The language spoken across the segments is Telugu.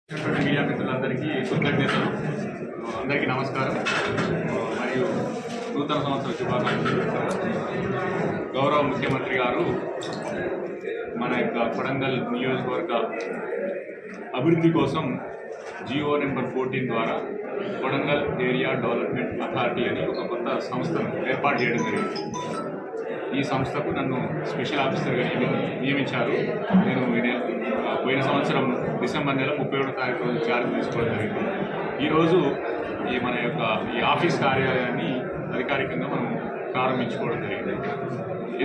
మీడియా మిత్రులందరికీ కృతజ్ఞతలు. అందరికీ నమస్కారం మరియు నూతన సంవత్సర శుభాకాంక్షలు. గౌరవ ముఖ్యమంత్రి గారు మన యొక్క కొడంగల్ నియోజకవర్గ అభివృద్ధి కోసం జియో నెంబర్ 14 ద్వారా కొడంగల్ ఏరియా డెవలప్మెంట్ అథారిటీ అని ఒక కొత్త సంస్థను ఏర్పాటు చేయడం జరిగింది. ఈ సంస్థకు నన్ను స్పెషల్ ఆఫీసర్గా నియమించారు. నేను పోయిన సంవత్సరం డిసెంబర్ నెల 31వ తారీఖు రోజు చార్జ్ తీసుకోవడం జరిగింది. ఈరోజు మన యొక్క ఈ ఆఫీస్ కార్యాలయాన్ని అధికారికంగా మనం ప్రారంభించుకోవడం జరిగింది.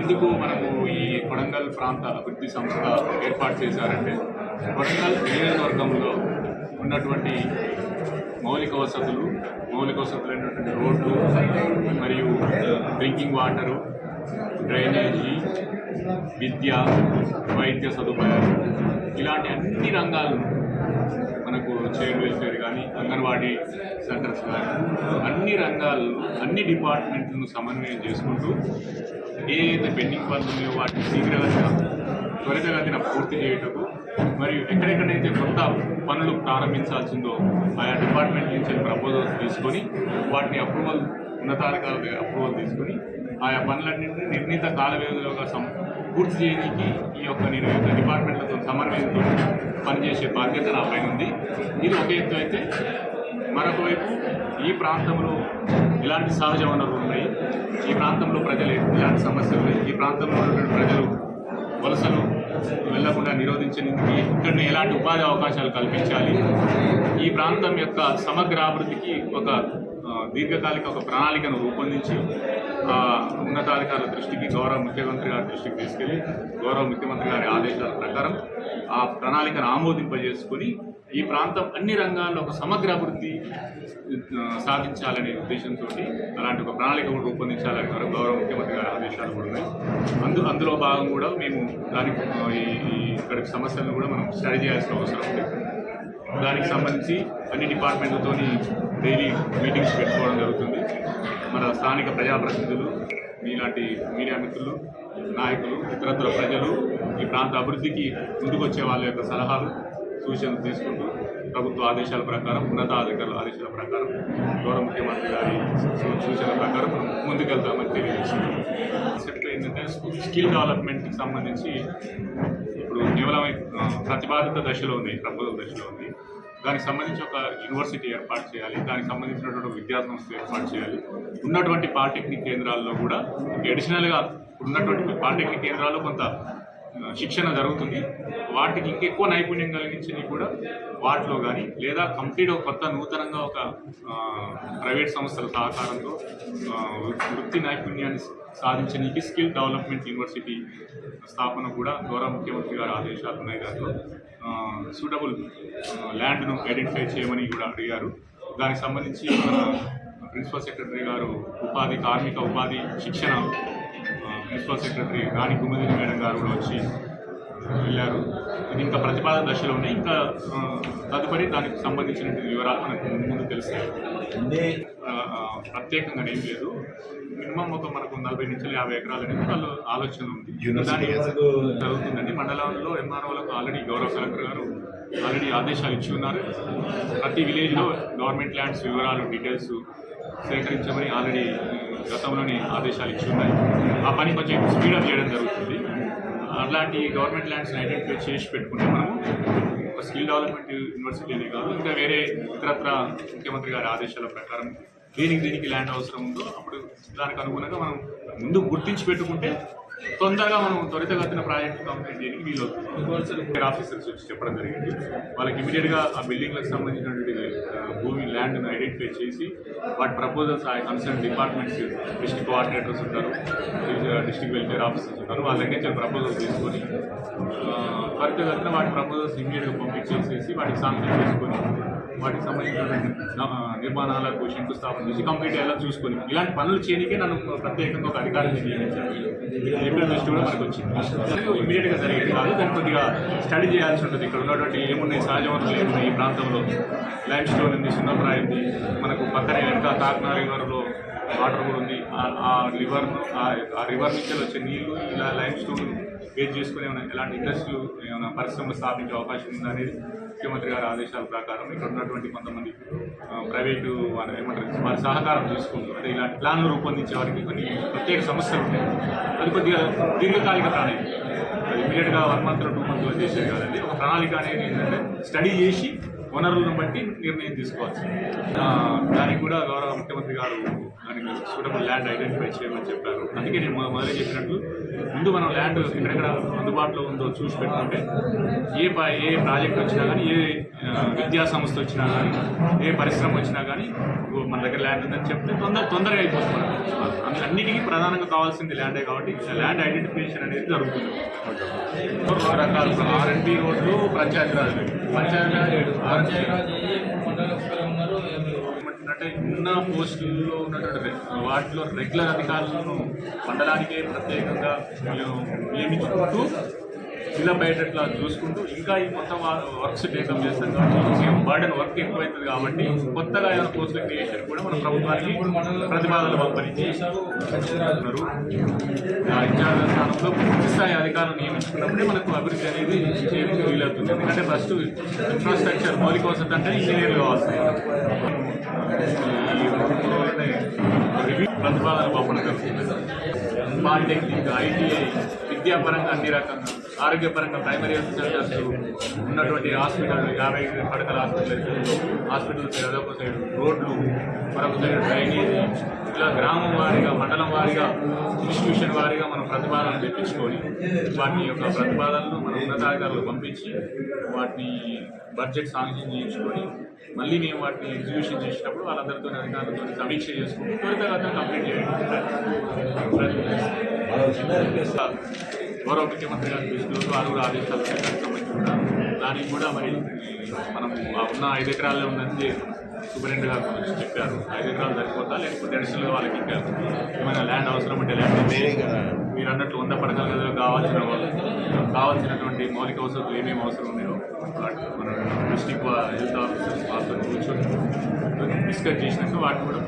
ఎందుకు మనము ఈ కొడంగల్ ప్రాంత అభివృద్ధి సంస్థ ఏర్పాటు చేశారంటే, కొడంగల్ నియోజకవర్గంలో ఉన్నటువంటి మౌలిక వసతులైనటువంటి రోడ్లు మరియు డ్రింకింగ్ వాటరు, డ్రైనేజీ, విద్య, వైద్య సదుపాయాలు ఇలాంటి అన్ని రంగాలను మనకు చైల్డ్ వెల్ఫేర్ కానీ, అంగన్వాడీ సెంటర్స్ కానీ అన్ని రంగాల్లో అన్ని డిపార్ట్మెంట్లను సమన్వయం చేసుకుంటూ ఏదైతే పెండింగ్ పనులు ఉన్నాయో వాటిని త్వరితగతిన పూర్తి చేయటకు మరియు ఎక్కడెక్కడైతే కొత్త పనులు ప్రారంభించాల్సిందో ఆయా డిపార్ట్మెంట్ నుంచి ప్రపోజల్స్ తీసుకొని వాటిని ఉన్నతాధికారుల అప్రూవల్ తీసుకొని ఆయా పనులన్నింటినీ నిర్ణీత కాల వ్యవధిలోగా పూర్తి చేయడానికి ఈ యొక్క నేను డిపార్ట్మెంట్లతో సమన్వయంతో పనిచేసే బాధ్యత నా పైన ఉంది. ఇది ఒక ఎత్తు అయితే, మరొక వైపు ఈ ప్రాంతంలో ఇలాంటి సహజ వనరులు ఉన్నాయి, ఈ ప్రాంతంలో ప్రజలు ఇలాంటి సమస్యలు ఉన్నాయి, ఈ ప్రాంతంలో ఉన్నటువంటి ప్రజలు వలసలు వెళ్లకుండా నిరోధించడానికి ఇక్కడ ఎలాంటి ఉపాధి అవకాశాలు కల్పించాలి, ఈ ప్రాంతం యొక్క సమగ్ర అభివృద్ధికి ఒక దీర్ఘకాలిక ఒక ప్రణాళికను రూపొందించి ఉన్నతాధికారుల దృష్టికి, గౌరవ ముఖ్యమంత్రి గారి దృష్టికి తీసుకెళ్లి గౌరవ ముఖ్యమంత్రి గారి ఆదేశాల ప్రకారం ఆ ప్రణాళికను ఆమోదింపజేసుకుని ఈ ప్రాంతం అన్ని రంగాల్లో ఒక సమగ్ర అభివృద్ధి సాధించాలనే ఉద్దేశంతో అలాంటి ఒక ప్రణాళిక రూపొందించాలని గౌరవ ముఖ్యమంత్రి గారి ఆదేశాలు కూడా ఉన్నాయి. అందులో భాగం కూడా మేము దానికి ఇక్కడ సమస్యలను కూడా మనం స్టడీ చేయాల్సిన అవసరం ఉంది. దానికి సంబంధించి అన్ని డిపార్ట్మెంట్లతో డైలీ మీటింగ్స్ పెట్టుకోవడం జరుగుతుంది. మన స్థానిక ప్రజాప్రతినిధులు, మీలాంటి మీడియా మిత్రులు, నాయకులు, ఇతరత్ర ప్రజలు ఈ ప్రాంత అభివృద్ధికి ముందుకొచ్చే వాళ్ళ యొక్క సలహాలు, సూచనలు తీసుకుంటూ ప్రభుత్వ ఆదేశాల ప్రకారం, ఉన్నతాధికారుల ఆదేశాల ప్రకారం, గౌరవ ముఖ్యమంత్రి గారి సూచనల ప్రకారం ముందుకెళ్తామని తెలియజేస్తున్నాం. ఏంటంటే స్కిల్ డెవలప్మెంట్కి సంబంధించి ఇప్పుడు కేవలం ప్రతిపాదిత దశలో ఉంది, ప్రపోజల్ దశలో ఉంది. దానికి సంబంధించి ఒక యూనివర్సిటీ ఏర్పాటు చేయాలి, దానికి సంబంధించినటువంటి విద్యా సంస్థ ఏర్పాటు చేయాలి. ఉన్నటువంటి పాలిటెక్నిక్ కేంద్రాల్లో కూడా అడిషనల్గా ఉన్నటువంటి పాలిటెక్నిక్ కేంద్రాల్లో కొంత శిక్షణ జరుగుతుంది. వాటికి ఇంకెక్కువ నైపుణ్యం కలిగించినవి కూడా వాటిలో కానీ, లేదా కంప్లీట్ కొత్త నూతనంగా ఒక ప్రైవేట్ సంస్థల సహకారంతో వృత్తి నైపుణ్యాన్ని సాధించడానికి స్కిల్ డెవలప్మెంట్ యూనివర్సిటీ స్థాపన కూడా గౌరవ ముఖ్యమంత్రి గారి ఆదేశాలు ఉన్నాయి. దాంట్లో సూటబుల్ ల్యాండ్ను ఐడెంటిఫై చేయమని కూడా అడిగారు. దానికి సంబంధించి ప్రిన్సిపల్ సెక్రటరీ గారు కార్మిక ఉపాధి శిక్షణ ప్రిన్సిపల్ సెక్రటరీ రాణి కుముదిని మేడం గారు కూడా వచ్చి వెళ్ళారు. ఇది ఇంకా ప్రతిపాదన దశలో ఉన్నాయి. ఇంకా తదుపరి దానికి సంబంధించిన వివరాలు మనకు ముందు తెలుస్తాయి. ప్రత్యేకంగా ఏం లేదు, మినిమం మనకు 40 నుంచి 50 ఎకరాలు అనేది వాళ్ళ ఆలోచన ఉంది. దానికి జరుగుతుందండి. మండలంలో ఎంఆర్ఓలకు ఆల్రెడీ గౌరవ కలెక్టర్ గారు ఆల్రెడీ ఆదేశాలు ఇచ్చి ఉన్నారు. ప్రతి విలేజ్లో గవర్నమెంట్ ల్యాండ్స్ వివరాలు, డీటెయిల్స్ సేకరించమని ఆల్రెడీ గతంలోనే ఆదేశాలు ఇచ్చి ఉన్నాయి. ఆ పని కొంచెం స్పీడప్ చేయడం జరుగుతుంది. అలాంటి గవర్నమెంట్ ల్యాండ్స్ని ఐడెంటిఫై చేసి పెట్టుకుంటే మనము ఒక స్కిల్ డెవలప్మెంట్ యూనివర్సిటీనే కాదు, ఇంకా వేరే ఇతరత్ర ముఖ్యమంత్రి గారి ఆదేశాల ప్రకారం దీనికి ల్యాండ్ అవసరం ఉందో అప్పుడు దానికి అనుగుణంగా మనం ముందు గుర్తించి పెట్టుకుంటే తొందరగా మనం త్వరితగతిన ప్రాజెక్టు కంప్లీట్ చేయడానికి వీలవుతుంది. ఆఫీసర్స్ వచ్చి చెప్పడం జరిగింది. వాళ్ళకి ఇమీడియట్గా ఆ బిల్డింగ్లకు సంబంధించినటువంటి భూమి ల్యాండ్ను ఐడెంటిఫై చేసి వాటి ప్రపోజల్స్ ఆ కన్సర్న్ డిపార్ట్మెంట్స్, డిస్ట్రిక్ట్ కోఆర్డినేటర్స్ ఉంటారు, డిస్ట్రిక్ట్ వెల్ఫేర్ ఆఫీసర్స్ ఉంటారు, వాళ్ళ దగ్గర నుంచి ప్రపోజల్స్ తీసుకొని త్వరితగతిన వాటి ప్రపోజల్స్ ఇమీడియట్గా పంపించేసేసి వాటికి శాంక్షన్ చేసుకొని వాటికి సంబంధించిన నిర్మాణాలకు శంకుస్థాపన చేసి కంప్లీట్ అయ్యేలా చూసుకొని ఇలాంటి పనులు చేయడానికే నన్ను ప్రత్యేకంగా ఒక అధికారిని నియమించారు. దృష్టి కూడా మనకు వచ్చింది. ఇమీడియట్గా జరిగేది కాదు, దాన్ని కొద్దిగా స్టడీ చేయాల్సి ఉంటుంది. ఇక్కడ ఉన్నటువంటి ఏమున్నాయి, సహజ వనరులు ఏమున్నాయి ఈ ప్రాంతంలో, లైమ్ స్టోన్ ఉంది, సున్నప్రాయింది, మనకు పక్కనే వెనక కాకినాడ రివర్లో వాటర్ కూడా ఉంది. ఆ రివర్ నుంచి వచ్చే నీళ్లు ఇలా లైమ్ స్టోన్ బేస్ చేసుకుని ఏమైనా ఎలాంటి ఇండస్ట్రీలు ఏమైనా పరిశ్రమలు స్థాపించే అవకాశం ఉందా అనేది ముఖ్యమంత్రి గారి ఆదేశాల ప్రకారం ఇక్కడ ఉన్నటువంటి కొంతమంది ప్రైవేటు వాళ్ళు ఏమంటారు వారి సహకారం తీసుకుంటూ అంటే ఇలాంటి ప్లాన్లు రూపొందించే వారికి కొన్ని ప్రత్యేక సమస్యలు ఉంటాయి. అది కొద్దిగా దీర్ఘకాలిక ప్రణాళిక, అది ఇమీడియట్గా 1 month 2 months చేసేది కాదండి. ఒక ప్రణాళిక అనేది ఏంటంటే స్టడీ చేసి వనరులను బట్టి నిర్ణయం తీసుకోవచ్చు. దానికి కూడా గౌరవ ముఖ్యమంత్రి గారు దానికి సూటబుల్ ల్యాండ్ ఐడెంటిఫై చేయమని చెప్పారు. అందుకే నేను మొదలు చెప్పినట్లు ముందు మనం ల్యాండ్ ఎక్కడెక్కడ అందుబాటులో ఉందో చూసి పెట్టుకుంటే ఏ ప్రాజెక్ట్ వచ్చినా కానీ, ఏ విద్యా సంస్థ వచ్చినా కానీ, ఏ పరిశ్రమ వచ్చినా కానీ మన దగ్గర ల్యాండ్ ఉందని చెప్తే తొందరగా అయిపోతుంది. అన్నిటికీ ప్రధానంగా కావాల్సింది ల్యాండే కాబట్టి ల్యాండ్ ఐడెంటిఫికేషన్ అనేది జరుగుతుంది. రకాలు R&B రోడ్లు, పంచాయతీరాజ్ అంటే ఉన్న పోస్టుల్లో ఉన్నటువంటి వాటిలో రెగ్యులర్ అధికారులను మండలానికే ప్రత్యేకంగా నియమించుకుంటూ ఫిలప్ అయ్యేటట్లా చూసుకుంటూ ఇంకా ఈ మొత్తం వర్క్స్ టేకప్ చేస్తాం కాబట్టి బర్డెన్ వర్క్ ఎక్కువైతుంది. కాబట్టి కొత్తగా ఏమైనా పోస్టుల క్రియేషన్ కూడా మన ప్రభుత్వానికి ప్రతిపాదనలు పంపనిచ్చి ఉన్నారు. ఇన్ఛార్జ్ స్థానంలో పూర్తి స్థాయి అధికారులు నియమించుకున్నప్పుడే మనకు అభివృద్ధి అనేది చేయడానికి వీలవుతుంది. ఎందుకంటే ఫస్ట్ ఇన్ఫ్రాస్ట్రక్చర్ మౌలిక వసతి అంటే ఇంజనీర్లు కావాల్సింది. రివ్యూ ప్రతిపాదనలు పంపడం జరుగుతుంది. పాలిటెక్నిక్, ITI విద్యాపరంగా అన్ని రకంగా, ఆరోగ్యపరంగా ప్రైమరీ హెల్త్ సెంటర్స్ ఉన్నటువంటి హాస్పిటల్ 50 పడకల హాస్పిటల్స్ అదొక సైడ్, రోడ్లు మరొక సైడ్, డ్రైనేజీ, ఇలా గ్రామం వారీగా, మండలం వారీగా, ఇన్స్టిట్యూషన్ వారీగా మనం ప్రతిపాదనలు తెప్పించుకొని వాటి యొక్క ప్రతిపాదనలు మన ఉన్నతాధికారులు పంపించి వాటిని బడ్జెట్ శాంక్షన్ చేయించుకొని మళ్ళీ మేము వాటిని ఎగ్జిక్యూషన్ చేసినప్పుడు వాళ్ళందరితో అధికారులతో సమీక్ష చేసుకుని త్వరితగతిన కంప్లీట్ చేయండి. గౌరవ ముఖ్యమంత్రి గారి దృష్టిలో వారు కూడా ఆదేశాలు సంబంధించుకున్నారు. దానికి కూడా మరి మనం ఉన్న 5 ఎకరాల్లో ఉన్నది సూపరింటెండెంట్ గారు వచ్చి చెప్పారు. 5 ఎకరాలు సరిపోతా, లేకపోతే అడిషనల్గా వాళ్ళకి ఇంకా ఏమైనా ల్యాండ్ అవసరం ఉంటే ల్యాండ్ మీరు అన్నట్లు 100 పడకల గదిలో కావాల్సినటువంటి మౌలిక వసతులు ఏమేమి అవసరం ఉన్నాయో మన డిస్ట్రిక్ట్ హెల్త్ ఆఫీసర్స్ వాళ్ళతో కూర్చొని డిస్కస్ చేసినాక వాటిని కూడా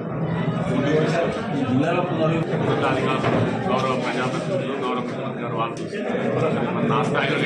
ముందుకు తీసుకొచ్చారు. అధికారులు, గౌరవ ప్రజాప్రతినిధులు, గౌరవ ముఖ్యమంత్రి గారు వాళ్ళు నా స్థాయిలో